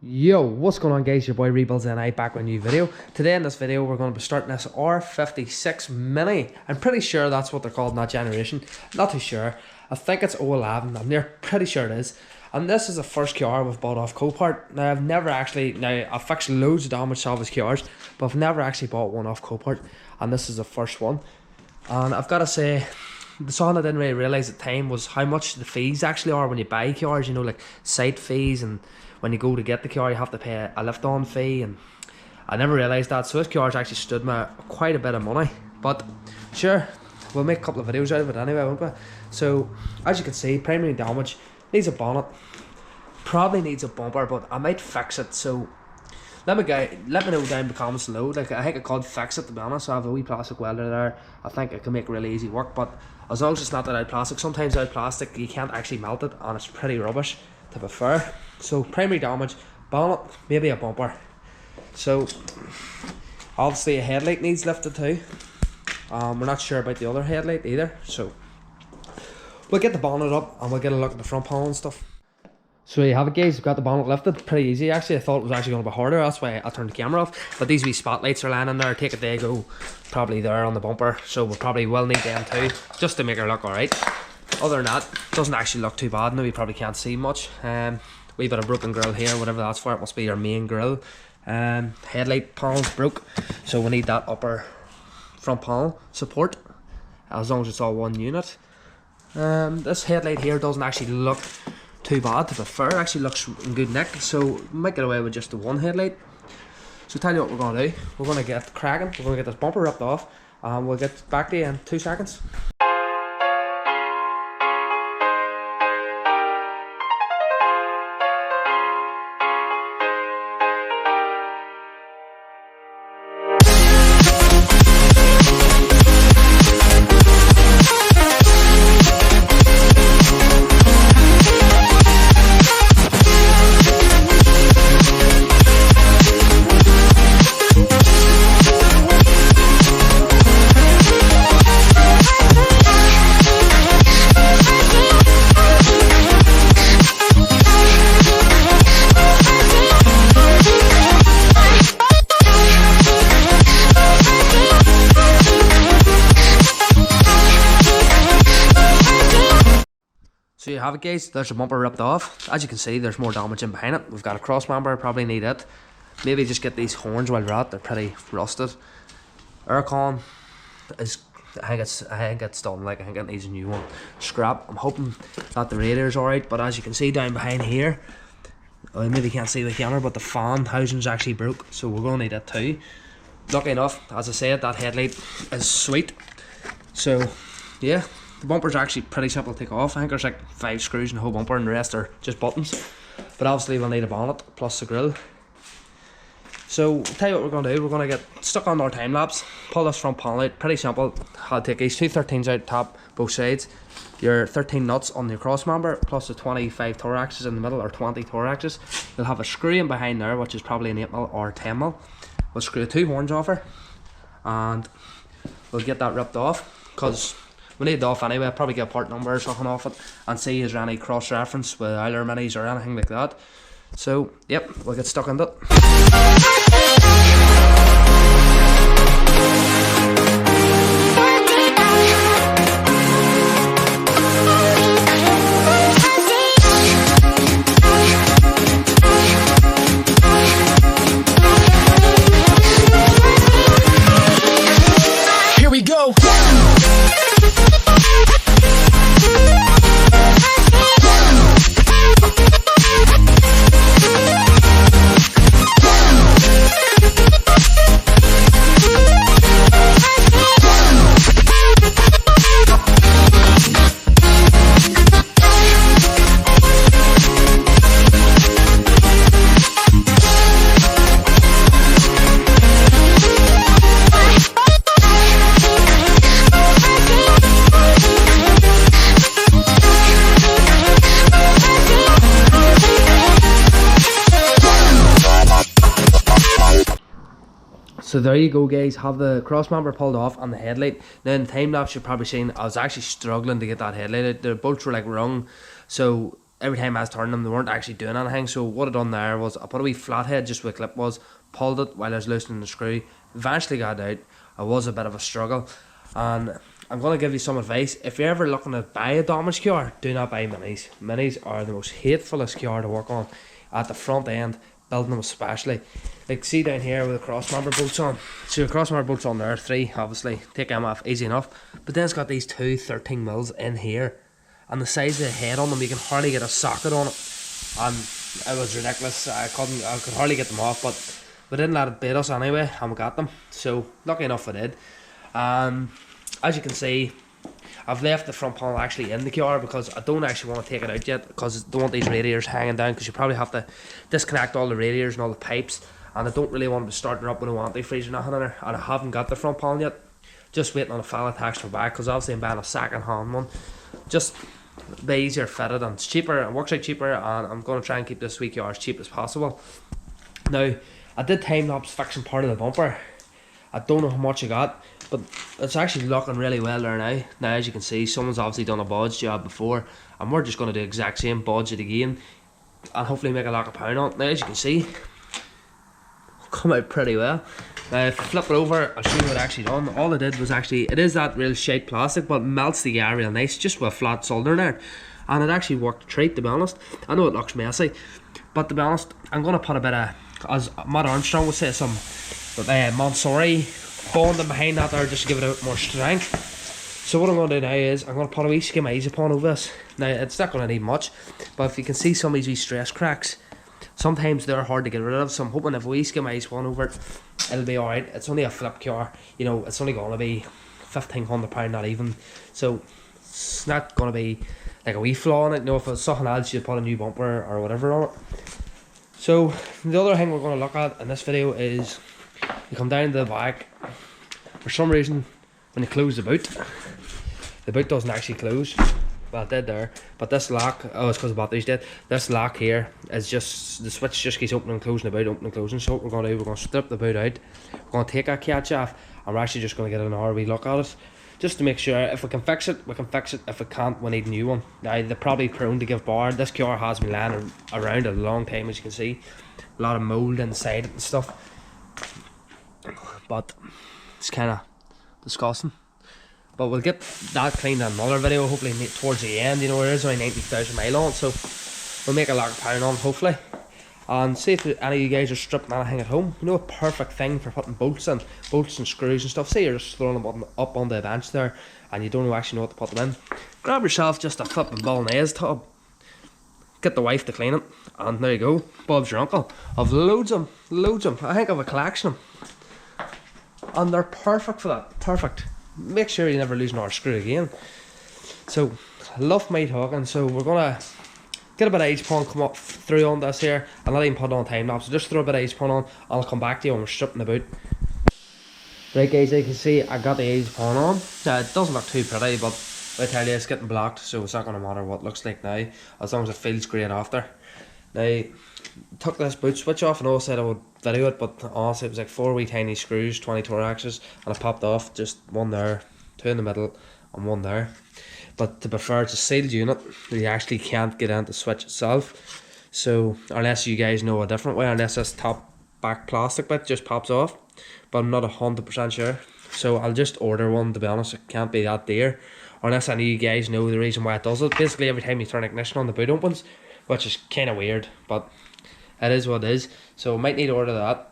Yo, what's going on guys, your boy Rebuilds and I back with a new video. Today in this video we're going to be starting this R56 Mini. I'm pretty sure that's what they're called in that generation. Not too sure. I think it's 011, I'm near pretty sure it is. And this is the first car we've bought off Copart. Now I've fixed loads of damaged salvage cars, but I've never actually bought one off Copart. And this is the first one. And I've got to say, the something I didn't really realise at the time was how much the fees actually are when you buy cars, you know, like site fees, and when you go to get the car you have to pay a lift on fee, and I never realised that. So this car's actually stood me quite a bit of money, but sure, we'll make a couple of videos out of it anyway, won't we? So as you can see, primary damage, needs a bonnet, probably needs a bumper, but I might fix it. So let me know down in the comments below. Like, I think I could fix it, to be honest. I have a wee plastic welder there. I think I can make really easy work, but as long as it's not that out plastic. Sometimes out plastic you can't actually melt it, and it's pretty rubbish, to be fair. So primary damage, bonnet, maybe a bumper. So obviously a headlight needs lifted too. We're not sure about the other headlight either, so we'll get the bonnet up and we'll get a look at the front panel and stuff. So you have it guys, we've got the bonnet lifted, pretty easy actually. I thought it was actually going to be harder, that's why I turned the camera off. But these wee spotlights are lying in there, take it they go probably there on the bumper, so we probably will need them too, just to make her look alright. Other than that, doesn't actually look too bad. Now you probably can't see much. Wee bit of broken grill here, whatever that's for, it must be your main grill. Headlight panel's broke, so we need that upper front panel support, as long as it's all one unit. This headlight here doesn't actually look too bad, to be fair. It actually looks in good nick, so we might get away with just the one headlight. So tell you what we're going to do, we're going to get cracking, we're going to get this bumper ripped off, and we'll get back to you in 2 seconds. So you have it guys, there's a bumper ripped off. As you can see, there's more damage in behind it. We've got a cross member, probably need it. Maybe just get these horns while we're at, they're pretty rusted. Aircon is, I think it's done, like I think it needs a new one. Scrap, I'm hoping that the radiator's alright, but as you can see down behind here, I maybe can't see the camera, but the fan housing's actually broke, so we're going to need it too. Lucky enough, as I said, that headlight is sweet. So yeah, the bumper's actually pretty simple to take off. I think there's like 5 screws in the whole bumper and the rest are just buttons. But obviously we'll need a bonnet plus the grille. So I'll tell you what we're going to do. We're going to get stuck on our time lapse, pull this front panel out, pretty simple. I'll take these 2 13s out top, both sides. Your 13 nuts on the cross member plus the 25 Torx axes in the middle, or 20 Torx axes. You'll have a screw in behind there, which is probably an 8mm or 10mm. We'll screw 2 horns off her and we'll get that ripped off, because we need it off anyway. I'll probably get a part number or something off it and see is there any cross reference with Euler Minis or anything like that. So yep, we'll get stuck into it. Here we go. So there you go guys, have the cross member pulled off and the headlight. Now in time lapse you've probably seen I was actually struggling to get that headlight out. The bolts were like wrung, so every time I was turning them, they weren't actually doing anything. So what I done there was I put a wee flathead just where the clip was, pulled it while I was loosening the screw, eventually got it out. It was a bit of a struggle, and I'm going to give you some advice. If you're ever looking to buy a damaged car, do not buy minis. Minis are the most hatefulest car to work on at the front end, building them especially. Like, see down here with the cross member bolts on. So the cross member bolts on there, 3 obviously, take them off easy enough. But then it's got these 2 13 mils in here, and the size of the head on them, you can hardly get a socket on it. And it was ridiculous. I could hardly get them off, but we didn't let it beat us anyway, and we got them. So lucky enough we did. As you can see, I've left the front panel actually in the car because I don't actually want to take it out yet, because I don't want these radiators hanging down, because you probably have to disconnect all the radiators and all the pipes, and I don't really want to be starting up with no antifreeze or nothing in there, and I haven't got the front panel yet. Just waiting on a fella tax for back, because obviously I'm buying a second hand one. Just be easier fitted, and it's cheaper, it works out cheaper, and I'm going to try and keep this wee car as cheap as possible. Now, I did time lapse fixing part of the bumper. I don't know how much I got, but it's actually looking really well there now. Now, as you can see, someone's obviously done a bodge job before, and we're just going to do the exact same, bodge it again, and hopefully make a lakh of pound on it. Now, as you can see, come out pretty well. Now, if I flip it over, I'll show you what I actually done. All I did was actually, it is that real shite plastic, but it melts the air real nice, just with a flat soldering iron, and it actually worked a treat, to be honest. I know it looks messy, but to be honest, I'm going to put a bit of, as Matt Armstrong would say, some Montsori bonding behind that there, just to give it a bit more strength. So what I'm going to do now is I'm going to put a wee skim of Isopon over this. Now, it's not going to need much, but if you can see some of these wee stress cracks, sometimes they're hard to get rid of, so I'm hoping if we skim Isopon over it, it'll be alright. It's only a flip car, you know, it's only going to be £1,500, not even, so it's not going to be like a wee flaw in it. You know, if it's something else, you'd put a new bumper or whatever on it. So the other thing we're going to look at in this video is, you come down to the back. For some reason, when you close the boot doesn't actually close. Well, it did there, but this lock, oh, it's because the battery's dead. This lock here is just, the switch just keeps opening and closing the boot, opening and closing. So what we're going to do, we're going to strip the boot out, we're going to take that catch off, and we're actually just going to get an RV look at it, just to make sure. If we can fix it, we can fix it. If we can't, we need a new one. Now, they're probably prone to give bar. This car has been lying around a long time, as you can see. A lot of mould inside it and stuff, but it's kind of disgusting. But we'll get that cleaned in another video, hopefully towards the end. You know, there is only 90,000 miles on it, so we'll make a lakh of pound on, hopefully. And see if any of you guys are stripping anything at home. You know, a perfect thing for putting bolts and screws and stuff. Say you're just throwing them up on the bench there, and you don't actually know what to put them in. Grab yourself just a flipping bolognese tub. Get the wife to clean it, and there you go. Bob's your uncle. I've loads of them. I think I've a collection of them, and they're perfect for that. Perfect. Make sure you never lose another screw again. So, I love my talking. So we're gonna get a bit of H-Pon come up through on this here, and not even put it on time lapse. So just throw a bit of H-Pon on, and I'll come back to you when we're stripping the boot. Right guys, you can see I got the H-Pon on. It doesn't look too pretty, but I tell you, it's getting blocked, so it's not going to matter what it looks like now, as long as it feels great after. Now, took this boot switch off, and I said I would video it, but honestly it was like 4 wee tiny screws, 20 Torxes, and it popped off. Just one there, 2 in the middle, and 1 there. But to be fair, it's a sealed unit, you actually can't get into the switch itself. So unless you guys know a different way, unless this top back plastic bit just pops off, but I'm not 100% sure. So I'll just order one, to be honest. It can't be that dear, unless any of you guys know the reason why it does it. Basically, every time you turn ignition on, the boot opens, which is kind of weird, but it is what it is. So might need to order that.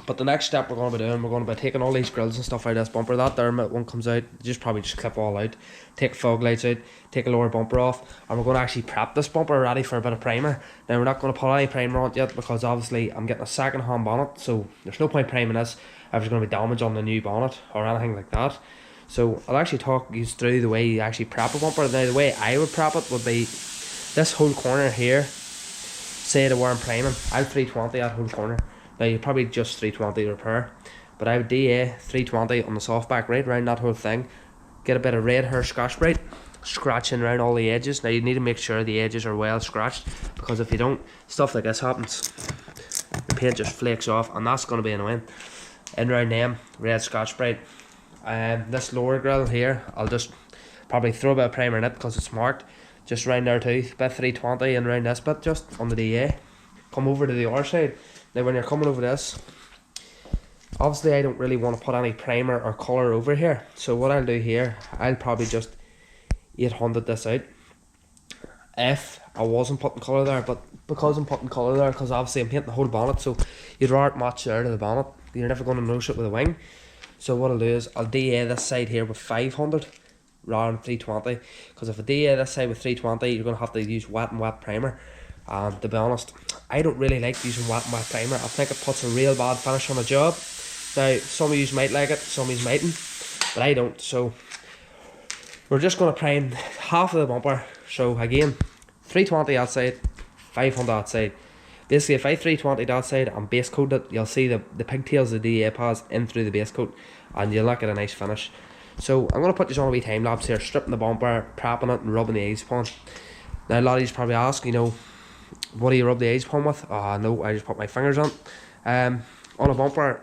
But the next step we're going to be doing, we're going to be taking all these grills and stuff out of this bumper. That there one comes out, probably just clip all out, take fog lights out, take a lower bumper off, and we're going to actually prep this bumper ready for a bit of primer. Now, we're not going to put any primer on it yet, because obviously I'm getting a second hand bonnet, so there's no point priming this if there's going to be damage on the new bonnet or anything like that. So I'll actually talk you through the way you actually prep a bumper. Now, the way I would prep it would be this whole corner here. Say to where I'm priming, I'll 320 that whole corner. Now, you probably just 320 repair, but I would DA 320 on the softback right around that whole thing. Get a bit of red hair Scotch Brite, scratching around all the edges. Now, you need to make sure the edges are well scratched, because if you don't, stuff like this happens. The paint just flakes off, and that's going to be annoying. In around them, red Scotch Brite. This lower grill here, I'll just probably throw a bit of primer in it because it's marked. just round there too, bit 320 and round this bit just on the DA. Come over to the R side. Now when you're coming over this, obviously I don't really want to put any primer or colour over here, so what I'll do here, I'll probably just 800 this out if I wasn't putting colour there, but because I'm putting colour there, because obviously I'm painting the whole bonnet, so you'd rather match there to the bonnet, you're never going to notice it with a wing. So what I'll do is I'll DA this side here with 500 rather than 320, because if I DA this side with 320 you're going to have to use wet and wet primer, and to be honest I don't really like using wet and wet primer. I think it puts a real bad finish on a job. Now some of you might like it, some of you mightn't, but I don't. So we're just going to prime half of the bumper. So again, 320 outside, 500 outside. Basically if I 320 outside and base coat it, you'll see the pigtails of the DA pads in through the base coat, and you'll look at a nice finish. So I'm going to put this on a wee time lapse here, stripping the bumper, prepping it and rubbing the eyes upon. Now a lot of you probably ask, you know, what do you rub the eyes upon with? No, I just put my fingers on. On a bumper,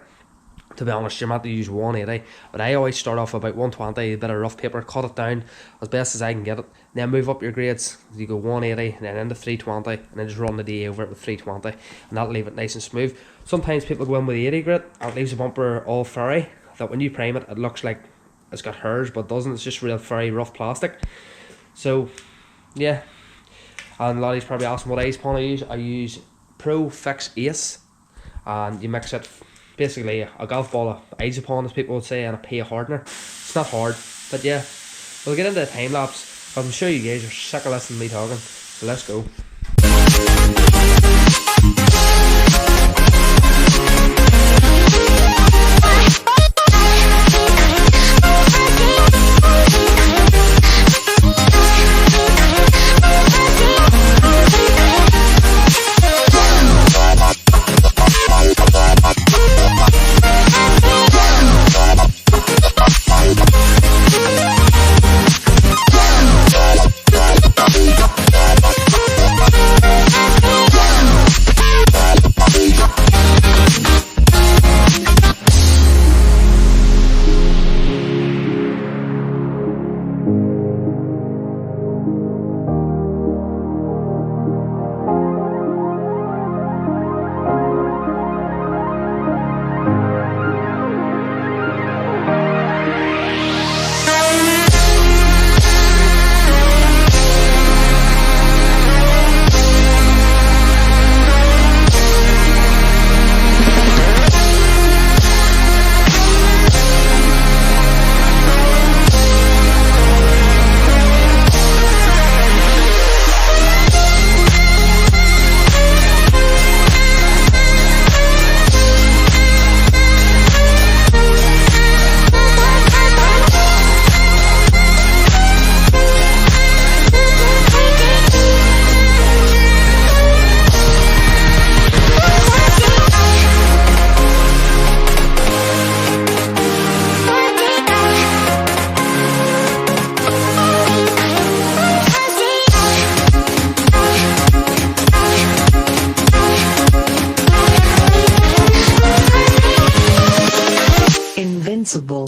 to be honest, you're meant to use 180, but I always start off about 120, a bit of rough paper, cut it down as best as I can get it, then move up your grades. You go 180, and then into 320, and then just run the DA over it with 320, and that'll leave it nice and smooth. Sometimes people go in with the 80 grit, and it leaves the bumper all furry, that when you prime it, it looks like it's got hairs, but it doesn't. It's just real furry, rough plastic. So, yeah. And a lot of you probably asking what eyes pawn I use. I use Pro Fix Ace, and you mix it, basically a golf ball of Isopon, as people would say, and a pea hardener. It's not hard, but yeah, we'll get into the time lapse. I'm sure you guys are sick of listening to me talking, so let's go. Invincible.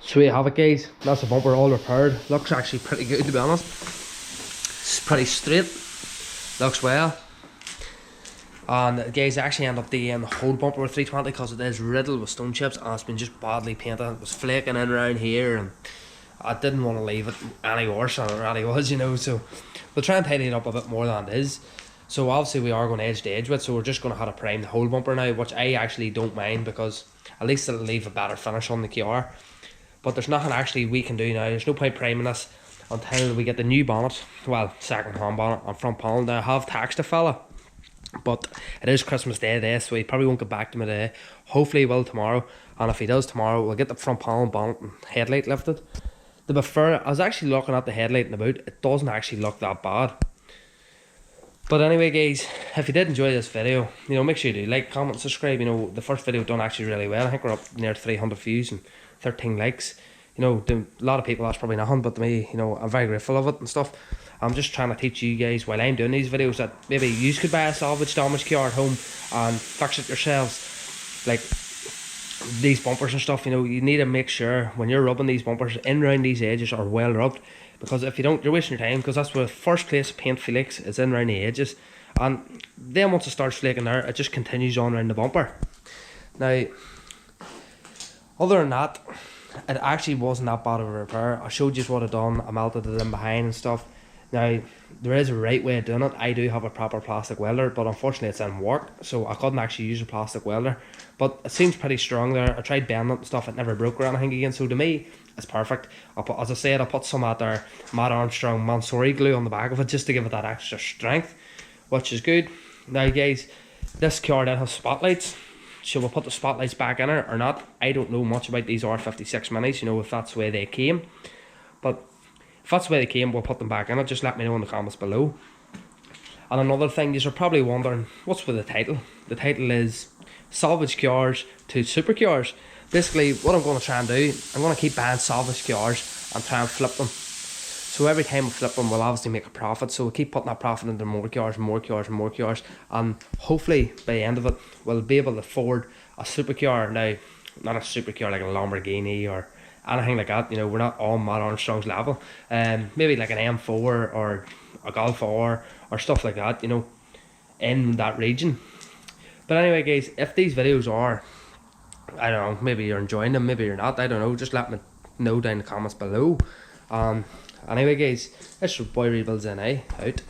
So you have it, guys. That's the bumper all repaired. Looks actually pretty good, to be honest. It's pretty straight. Looks well. And guys, I actually ended up DEing the whole bumper with 320 because it is riddled with stone chips and it's been just badly painted. It was flaking in around here and I didn't want to leave it any worse than it really was, you know, so we'll try and tidy it up a bit more than it is. So obviously we are going edge to edge with, so we're just going to have to prime the whole bumper now, which I actually don't mind because at least it'll leave a better finish on the car. But there's nothing actually we can do now. There's no point priming this until we get the new bonnet, well, second hand bonnet and front panel. Now I have taxed a fella, but it is Christmas Day today, so he probably won't get back to me today. Hopefully he will tomorrow, and if he does tomorrow, we'll get the front panel and bonnet and headlight lifted. To be fair, I was actually looking at the headlight in the boot. It doesn't actually look that bad. But anyway guys, if you did enjoy this video, you know, make sure you do like, comment, subscribe. You know, the first video done actually really well. I think we're up near 300 views and 13 likes. You know, to a lot of people that's probably nothing, but to me, you know, I'm very grateful of it and stuff. I'm just trying to teach you guys while I'm doing these videos that maybe you could buy a salvage damaged car at home and fix it yourselves. Like these bumpers and stuff, you know, you need to make sure when you're rubbing these bumpers in around these edges are well rubbed, because if you don't, you're wasting your time, because that's where the first place paint flakes is in around the edges, and then once it starts flaking there, it just continues on around the bumper. Now, other than that, it actually wasn't that bad of a repair. I showed you what I done. I melted it in behind and stuff. Now, there is a right way of doing it. I do have a proper plastic welder, but unfortunately it's in work, so I couldn't actually use a plastic welder. But it seems pretty strong there. I tried bending it and stuff, it never broke or anything again, so to me, it's perfect. As I said, I put some of their Matt Armstrong Mansory glue on the back of it just to give it that extra strength, which is good. Now guys, this car did have spotlights. Should we put the spotlights back in it or not? I don't know much about these R56 Minis, you know, if that's the way they came. But if that's the way they came, we'll put them back in it. Just let me know in the comments below. And another thing, you're probably wondering, what's with the title? The title is Salvage Cars to Supercars. Basically, what I'm going to try and do, I'm going to keep buying salvage cars and try and flip them. So every time we flip them, we'll obviously make a profit. So we'll keep putting that profit into more cars, more cars, and more cars. And hopefully, by the end of it, we'll be able to afford a supercar. Now, not a supercar like a Lamborghini or anything like that. You know, we're not on Matt Armstrong's level. Maybe like an M4 or a Golf R or stuff like that, you know, in that region. But anyway, guys, if these videos are, I don't know, maybe you're enjoying them, maybe you're not, I don't know, just let me know down in the comments below. Anyway guys, it's your boy Rebuilds NA, out.